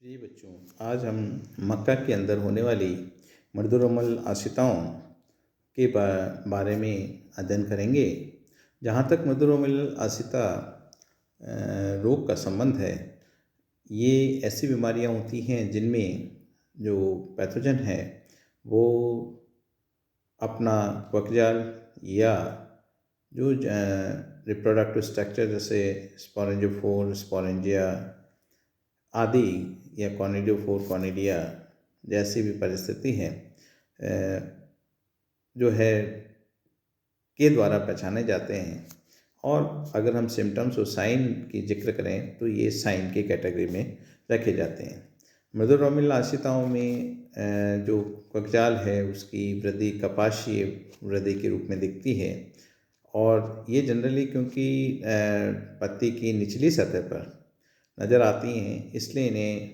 जी बच्चों, आज हम मक्का के अंदर होने वाली मृदुरमल आश्रिताओं के बारे में अध्ययन करेंगे। जहाँ तक मृदुरमल आश्रिता रोग का संबंध है, ये ऐसी बीमारियाँ होती हैं जिनमें जो पैथोजन है वो अपना वकजाल या जो रिप्रोडक्टिव स्ट्रक्चर जैसे स्पोरेंजियोफोर, स्पोरेंजिया आदि या कॉनिडियोफोर कॉनिडिया जैसी भी परिस्थिति है जो है के द्वारा पहचाने जाते हैं। और अगर हम सिम्टम्स और साइन की जिक्र करें तो ये साइन की कैटेगरी में रखे जाते हैं। मृदुरमल आश्रिताओं में जो ककजाल है उसकी वृद्धि कपाशीय वृद्धि के रूप में दिखती है और ये जनरली क्योंकि पत्ती की निचली सतह पर नज़र आती हैं, इसलिए इन्हें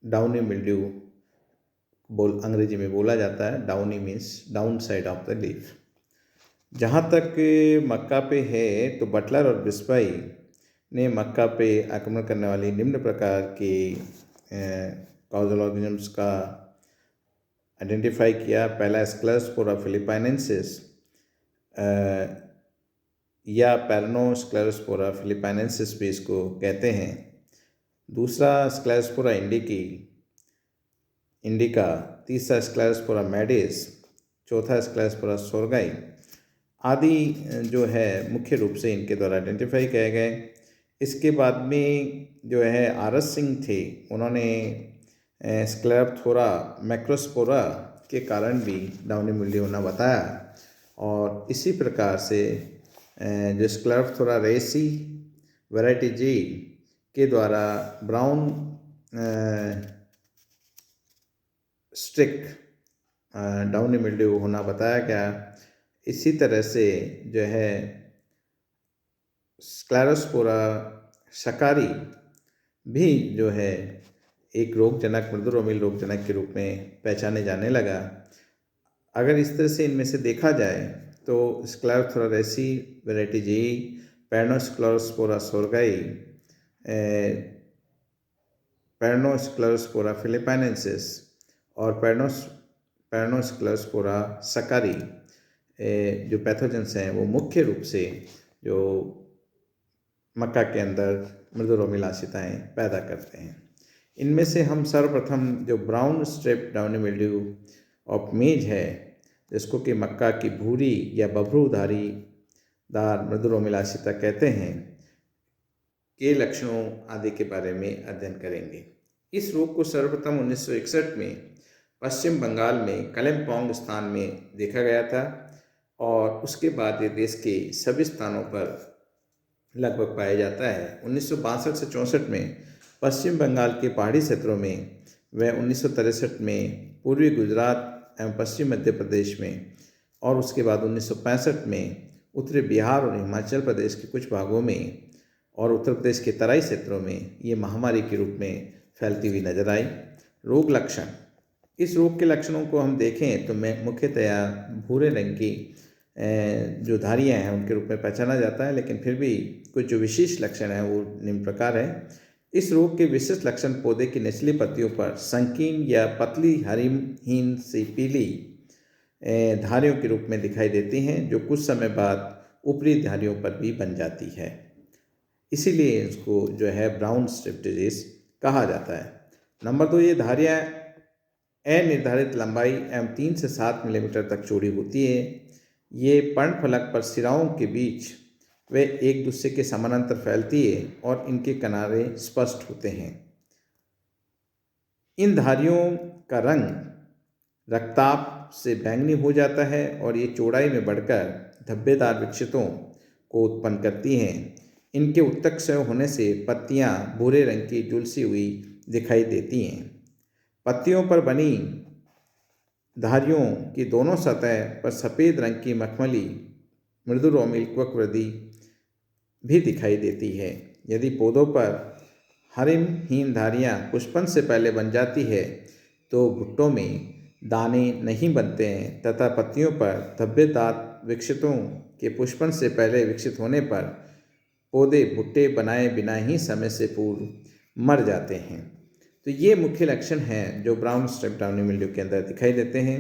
डाउनी मिल्ड्यू अंग्रेजी में बोला जाता है। Downy means down side of the leaf. जहाँ तक मक्का पे है तो बटलर और बिस्बाई ने मक्का पे आक्रमण करने वाली निम्न प्रकार के कॉजल ऑर्गेनिजम्स का आइडेंटिफाई किया। पहला स्क्लेरोस्पोरा फिलिपाइनेंसिस या पैरानोस्क्लेरोस्पोरा फिलिपाइनेंसिस भी इसको कहते हैं। दूसरा स्क्लेरोस्पोरा इंडिका, तीसरा स्क्लेरोस्पोरा मैडिस, चौथा स्क्लेरोस्पोरा सोरगाई आदि जो है मुख्य रूप से इनके द्वारा आइडेंटिफाई किए गए। इसके बाद में जो है आरएस सिंह थे, उन्होंने स्क्लेरोप्थोरा मैक्रोस्पोरा के कारण भी डाउनी मिल्ड्यू होना बताया। और इसी प्रकार से जो स्क्लेरोप्थोरा रेसी वैरायटी जी के द्वारा ब्राउन स्ट्रिक डाउनी मिल्ड्यू होना बताया गया। इसी तरह से जो है स्क्लेरोस्पोरा शकारी भी जो है एक रोगजनक मृदुरमल रोगजनक के रूप में पहचाने जाने लगा। अगर इस तरह से इनमें से देखा जाए तो स्क्लेरोप्थोरा रेसी वैरायटी जी, पैरानोस्क्लेरोस्पोरा सोरगाई, पैरानोस्क्लेरोस्पोरा फिलिपाइनेंसिस और पैरानोस्क्लेरोस्पोरा सकारी जो पैथोजेंस हैं वो मुख्य रूप से जो मक्का के अंदर मृदुरमल आश्रिताएँ पैदा करते हैं। इनमें से हम सर्वप्रथम जो brown strip downy mildew of maize है, जिसको कि मक्का की भूरी या बभरूधारी दार मृदुरमल आश्रिता कहते हैं, के लक्षणों आदि के बारे में अध्ययन करेंगे। इस रोग को सर्वप्रथम 1961 में पश्चिम बंगाल में कलिम्पोंग स्थान में देखा गया था और उसके बाद ये देश के सभी स्थानों पर लगभग पाया जाता है। 1962 से 64 में पश्चिम बंगाल के पहाड़ी क्षेत्रों में व 1963 में पूर्वी गुजरात एवं पश्चिम मध्य प्रदेश में और उसके बाद 1965 में उत्तरी बिहार और हिमाचल प्रदेश के कुछ भागों में और उत्तर प्रदेश के तराई क्षेत्रों में ये महामारी के रूप में फैलती हुई नजर आई। रोग लक्षण, इस रोग के लक्षणों को हम देखें तो मुख्यतया भूरे रंग की जो धारियाँ हैं उनके रूप में पहचाना जाता है, लेकिन फिर भी कुछ जो विशेष लक्षण हैं वो निम्न प्रकार है। इस रोग के विशिष्ट लक्षण पौधे की निचली पत्तियों पर संकीर्ण या पतली हरिमहीन सी पीली धारियों के रूप में दिखाई देती हैं, जो कुछ समय बाद ऊपरी धारियों पर भी बन जाती है। इसीलिए इसको जो है ब्राउन स्ट्रिप डिजीज कहा जाता है। नंबर 2, ये धारियाँ अनिर्धारित लंबाई एवं 3 से 7 मिलीमीटर तक चौड़ी होती है। ये पर्णफलक पर सिराओं के बीच वे एक दूसरे के समानांतर फैलती है और इनके किनारे स्पष्ट होते हैं। इन धारियों का रंग रक्ताभ से बैंगनी हो जाता है और ये चौड़ाई में बढ़कर धब्बेदार विक्षतों को उत्पन्न करती हैं। इनके उत्तक क्षय होने से पत्तियां भूरे रंग की झुलसी हुई दिखाई देती हैं। पत्तियों पर बनी धारियों की दोनों सतह पर सफ़ेद रंग की मखमली मृदुरमल वृद्धि भी दिखाई देती है। यदि पौधों पर हरिमहीन धारियाँ पुष्पन से पहले बन जाती है तो भुट्टों में दाने नहीं बनते हैं तथा पत्तियों पर धब्बेदार विक्षतों के पुष्पन से पहले विकसित होने पर पौधे भुट्टे बनाए बिना ही समय से पूर्व मर जाते हैं। तो ये मुख्य लक्षण हैं जो ब्राउन स्ट्रिप डाउनी मिल्ड्यू के अंदर दिखाई देते हैं।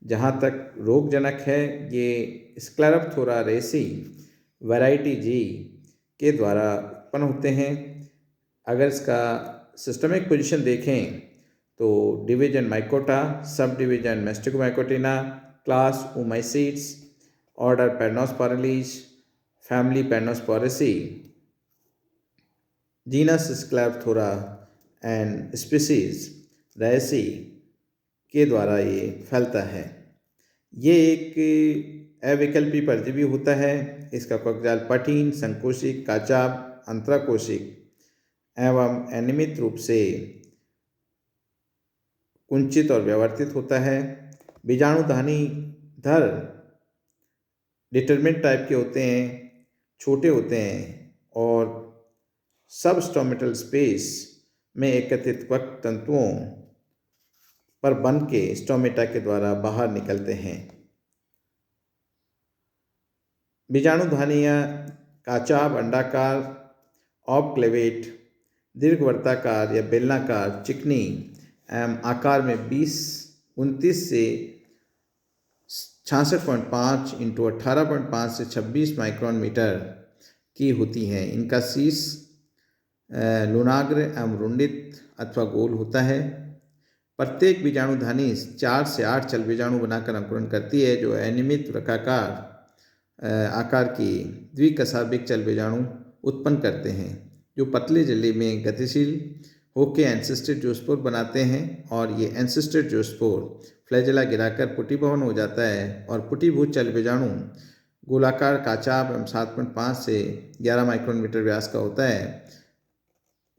जहाँ तक रोगजनक है, ये स्क्लेरोप्थोरा रेसी वैरायटी जी के द्वारा उत्पन्न होते हैं। अगर इसका सिस्टमिक पोजीशन देखें तो division Mycota, sub division Mastigomycotina, class Oomycetes, order Peronosporales, family Peronosporaceae, genus Sclerophthora and species rayssiae के द्वारा ये फैलता है। ये एक अविकल्पी परजीवी होता है। इसका कोकजाल पठीन, संकोशिक, काचाभ, अंतराकोशिक एवं अनियमित रूप से कुंचित और व्यवर्तित होता है। बीजाणुधानी धर डिटरमिनेंट टाइप के होते हैं, छोटे होते हैं और सब स्टोमेटल स्पेस में एकत्रित वक्र तंतुओं पर बन के स्टोमेटा के द्वारा बाहर निकलते हैं। बीजाणुधानियाँ काचाभ, अंडाकार, ऑबक्लेवेट, दीर्घवृत्ताकार या बेलनाकार, चिकनी एवं आकार में 29 से 66.5 इंटू 18.5 से 26 माइक्रोन मीटर की होती हैं। इनका शीश लूनाग्र एवं रुंडित अथवा गोल होता है। प्रत्येक बीजाणुधानी 4 से 8 चल बीजाणु बनाकर अंकुरण करती है, जो अनियमित वृत्ताकार आकार की द्विकशाभिक चल बीजाणु उत्पन्न करते हैं, जो पतले जल्ले में गतिशील होकर एंसिस्टर जोस्पोर बनाते हैं। और ये एंसिस्टर जोस्पोर फ्लैजेला गिराकर पुटीभवन हो जाता है और पुटीभूत चल बीजाणु गोलाकार काचाभ एवं 7.5 से 11 माइक्रोन मीटर व्यास का होता है।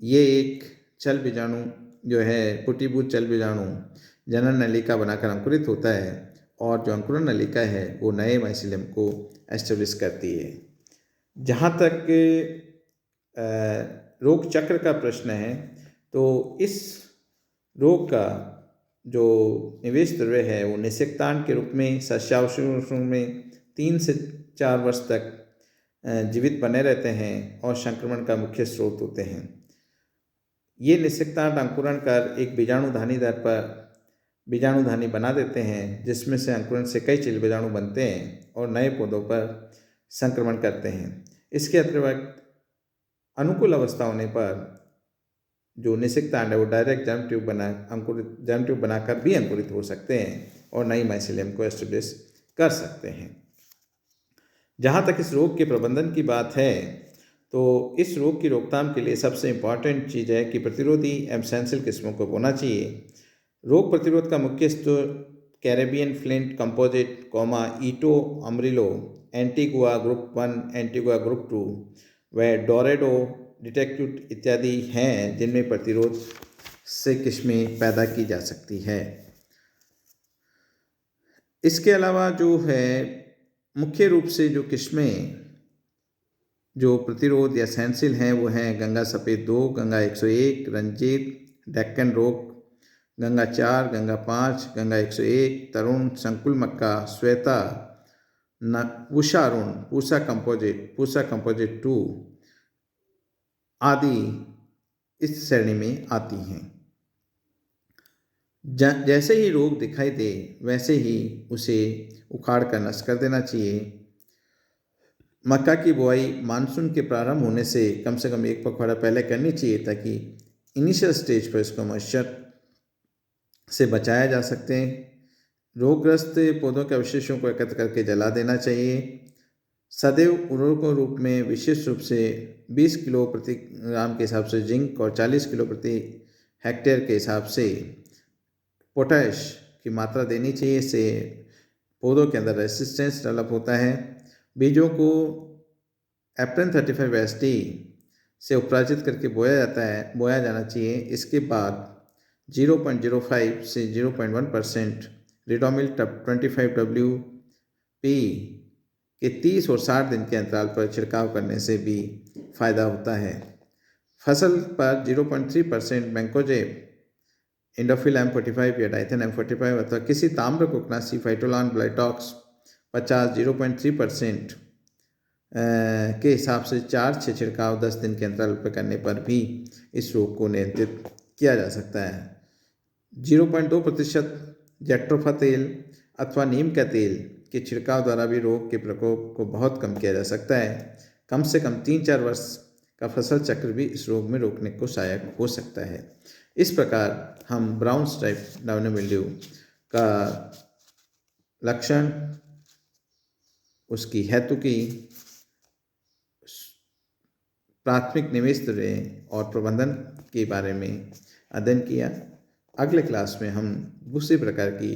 ये एक चल बीजाणु जो है पुटीभूत चल बीजाणु जनन नलिका बनाकर अंकुरित होता है और जो अंकुरन नलिका है वो नए माइसिलियम को एस्टेब्लिश करती है। जहाँ तक रोग चक्र का प्रश्न है, तो इस रोग का जो निवेश द्रव्य है वो निषेक्तांड के रूप में सस्यावशेषों में 3 से 4 वर्ष तक जीवित बने रहते हैं और संक्रमण का मुख्य स्रोत होते हैं। ये निषेक्तांड अंकुरण कर एक बीजाणुधानी दर पर बीजाणुधानी बना देते हैं, जिसमें से अंकुरण से कई चिल बीजाणु बनते हैं और नए पौधों पर संक्रमण करते हैं। इसके अतिरिक्त अनुकूल अवस्था होने पर जो निषेक्तांड है वो डायरेक्ट जर्म ट्यूब बनाकर भी अंकुरित हो सकते हैं और नई माइसिलियम को एस्टेब्लिश कर सकते हैं। जहाँ तक इस रोग के प्रबंधन की बात है, तो इस रोग की रोकथाम के लिए सबसे इम्पॉर्टेंट चीज़ है कि प्रतिरोधी एवं सेंसिल किस्मों को बोना चाहिए। रोग प्रतिरोध का मुख्य स्रोत कैरेबियन फ्लिंट कंपोजिट, ईटो amarillo, Antigua group 1, Antigua group 2 व डोरेडो डिटेक्टिव इत्यादि हैं, जिनमें प्रतिरोध से किस्में पैदा की जा सकती है। इसके अलावा जो है मुख्य रूप से जो किस्में जो प्रतिरोध या सेंसिल हैं वो हैं गंगा सफ़ेद 2, गंगा 101, रंजीत, डेक्कन रोग, गंगा 4, गंगा 5, गंगा 101, तरुण, संकुल मक्का, श्वेता, पूषा अरुण, पूषा कंपोजिट 2 आदि इस श्रेणी में आती हैं। जैसे ही रोग दिखाई दे वैसे ही उसे उखाड़ कर नष्ट कर देना चाहिए। मक्का की बुआई मानसून के प्रारंभ होने से कम 1 पखवाड़ा पहले करनी चाहिए, ताकि इनिशियल स्टेज पर इसको मॉइस्चर से बचाया जा सकते हैं। रोगग्रस्त पौधों के अवशेषों को एकत्र करके जला देना चाहिए। सदैव उर्वरक रूप में विशेष रूप से 20 किलो प्रति ग्राम के हिसाब से जिंक और 40 किलो प्रति हेक्टेयर के हिसाब से पोटैश की मात्रा देनी चाहिए। इससे पौधों के अंदर रेसिस्टेंस डेवलप होता है। बीजों को एप्रिन 35 ST से उपराजित करके बोया जाना चाहिए। इसके बाद 0.05 से 0.1% रिडोमिल 25 WP के 30 और 60 दिन के अंतराल पर छिड़काव करने से भी फायदा होता है। फसल पर 0.3% मैंकोजेब, इंडोफिल M45 या डाइथेन M45 अथवा किसी ताम्र कोकनासी फाइटोलान ब्लाइटॉक्स 50 0.3% के हिसाब से 4-6 छिड़काव 10 दिन के अंतराल पर करने पर भी इस रोग को नियंत्रित किया जा सकता है। 0.2% जैट्रोफा तेल अथवा नीम का तेल के छिड़काव द्वारा भी रोग के प्रकोप को बहुत कम किया जा सकता है। कम से कम 3-4 वर्ष का फसल चक्र भी इस रोग में रोकने को सहायक हो सकता है। इस प्रकार हम ब्राउन स्ट्राइप डाउनी मिल्ड्यू का लक्षण, उसकी हेतु की प्राथमिक निवेश दरें और प्रबंधन के बारे में अध्ययन किया। अगले क्लास में हम दूसरे प्रकार की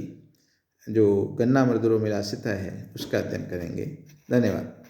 जो गन्ना मृदुरोमिलासिता है उसका अध्ययन करेंगे। धन्यवाद।